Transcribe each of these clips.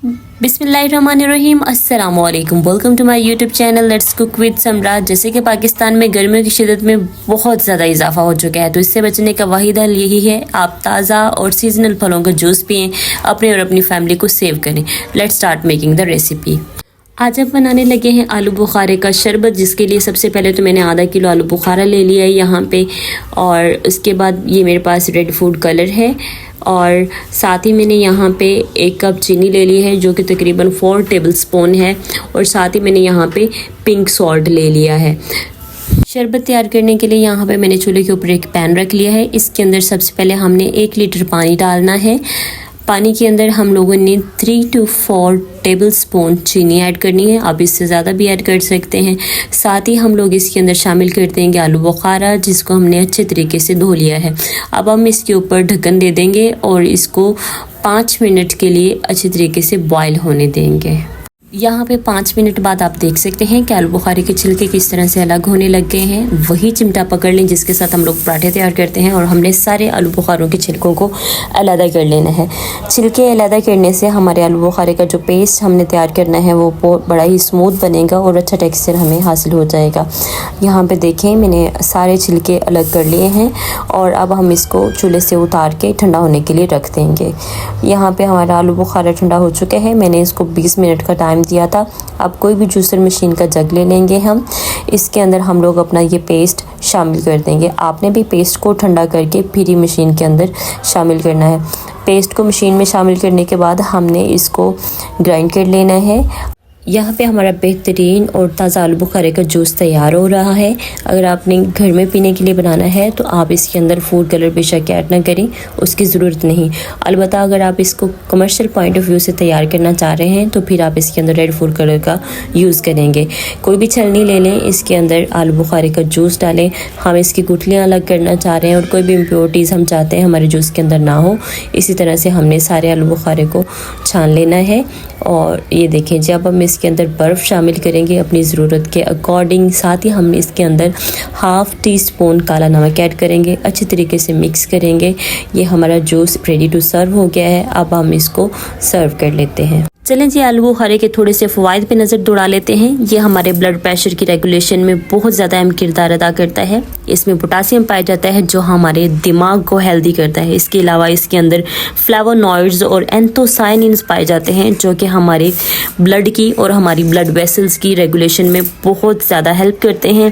बिस्मिल्लाहिर्रहमानिर्रहीम, अस्सलाम वालेकुम। Welcome to my YouTube channel let's cook with Samra. जैसे कि पाकिस्तान में गर्मियों की शिद्दत में बहुत ज़्यादा इजाफा हो चुका है, तो इससे बचने का वाहिद हल यही है, आप ताज़ा और सीजनल फलों का जूस पिएं, अपने और अपनी फैमिली को सेव करें। Let's start making the recipe. आज हम बनाने लगे हैं आलू बुखारे का शरबत, जिसके लिए सबसे पहले तो मैंने आधा किलो आलू बुखारा ले लिया है यहाँ पे, और उसके बाद ये मेरे पास रेड फूड कलर है, और साथ ही मैंने यहाँ पे 1 कप चीनी ले ली है जो कि तकरीबन 4 टेबलस्पून है, और साथ ही मैंने यहाँ पे पिंक सॉल्ट ले लिया है। शरबत तैयार करने के लिए यहाँ पे मैंने चूल्हे के ऊपर एक पैन रख लिया है। इसके अंदर सबसे पहले हमने 1 लीटर पानी डालना है। पानी के अंदर हम लोगों ने 3 to 4 टेबलस्पून चीनी ऐड करनी है, आप इससे ज़्यादा भी ऐड कर सकते हैं। साथ ही हम लोग इसके अंदर शामिल कर देंगे आलू बुखारा, जिसको हमने अच्छे तरीके से धो लिया है। अब हम इसके ऊपर ढक्कन दे देंगे और इसको 5 मिनट के लिए अच्छे तरीके से बॉयल होने देंगे। यहाँ पे 5 मिनट बाद आप देख सकते हैं कि आलू बुखारे के छिलके किस तरह से अलग होने लग गए हैं। वही चिमटा पकड़ लें जिसके साथ हम लोग पराठे तैयार करते हैं, और हमने सारे आलू बुखारों के छिलकों को अलग कर लेना है। छिलके अलग करने से हमारे आलू बुखारे का जो पेस्ट हमने तैयार करना है वो बड़ा ही स्मूथ बनेगा और अच्छा टेक्सचर हमें हासिल हो जाएगा। यहाँ पर देखें, मैंने सारे छिलके अलग कर लिए हैं, और अब हम इसको चूल्हे से उतार के ठंडा होने के लिए रख देंगे। यहाँ पर हमारा आलू बुखारा ठंडा हो चुका है। मैंने इसको 20 मिनट का टाइम दिया था। अब कोई भी जूसर मशीन का जग ले लेंगे हम, इसके अंदर हम लोग अपना ये पेस्ट शामिल कर देंगे। आपने भी पेस्ट को ठंडा करके फिर ही मशीन के अंदर शामिल करना है। पेस्ट को मशीन में शामिल करने के बाद हमने इसको ग्राइंड कर लेना है। यहाँ पे हमारा बेहतरीन और ताज़ा आलू बुखारे का जूस तैयार हो रहा है। अगर आपने घर में पीने के लिए बनाना है तो आप इसके अंदर फूड कलर बेशक ऐड ना करें, उसकी ज़रूरत नहीं। अलबत्ता अगर आप इसको कमर्शियल पॉइंट ऑफ व्यू से तैयार करना चाह रहे हैं तो फिर आप इसके अंदर रेड फूड कलर का यूज़ करेंगे। कोई भी छलनी ले लें, इसके अंदर आलू बुखारे का जूस डालें। हम इसकी गुठलियाँ अलग करना चाह रहे हैं और कोई भी इम्प्योरिटीज़ हम चाहते हैं हमारे जूस के अंदर ना हो। इसी तरह से हमने सारे आलू बुखारे को छान लेना है। और ये देखें, जब हम इसके अंदर बर्फ़ शामिल करेंगे अपनी ज़रूरत के अकॉर्डिंग, साथ ही हम इसके अंदर ½ टीस्पून काला नमक ऐड करेंगे, अच्छे तरीके से मिक्स करेंगे। ये हमारा जूस रेडी टू सर्व हो गया है। अब हम इसको सर्व कर लेते हैं। चलें जी, आलू बुखारे के थोड़े से फ़वाइद पे नज़र दौड़ा लेते हैं। ये हमारे ब्लड प्रेशर की रेगुलेशन में बहुत ज़्यादा अहम किरदार अदा करता है। इसमें पोटासियम पाया जाता है जो हमारे दिमाग को हेल्दी करता है। इसके अलावा इसके अंदर फ्लेवोनॉइड्स और एंथोसायनिन्स पाए जाते हैं जो कि हमारे ब्लड की और हमारी ब्लड वेसल्स की रेगुलेशन में बहुत ज़्यादा हेल्प करते हैं।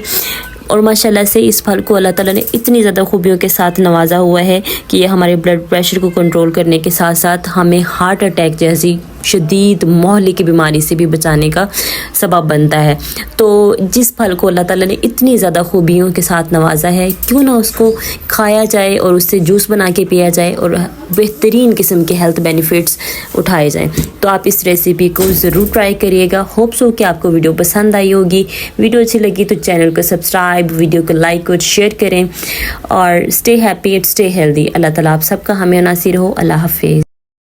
और माशाल्लाह से इस फल को अल्लाह ताला ने इतनी ज़्यादा खूबियों के साथ नवाजा हुआ है कि ये हमारे ब्लड प्रेशर को कंट्रोल करने के साथ साथ हमें हार्ट अटैक जैसी शदीद मोहल्ले की बीमारी से भी बचाने का सबब बनता है। तो जिस फल को अल्लाह ताला ने इतनी ज़्यादा खूबियों के साथ नवाजा है, क्यों ना उसको खाया जाए और उससे जूस बना के पिया जाए और बेहतरीन किस्म के हेल्थ बेनिफिट्स उठाए जाएं। तो आप इस रेसिपी को ज़रूर ट्राई करिएगा। होप सो कि आपको वीडियो पसंद आई होगी। वीडियो अच्छी लगी तो चैनल को सब्सक्राइब, वीडियो को लाइक और शेयर करें, और stay happy and stay healthy. अल्लाह ताला आप सबका हमें नासिर हो। अल्लाह हाफिज़।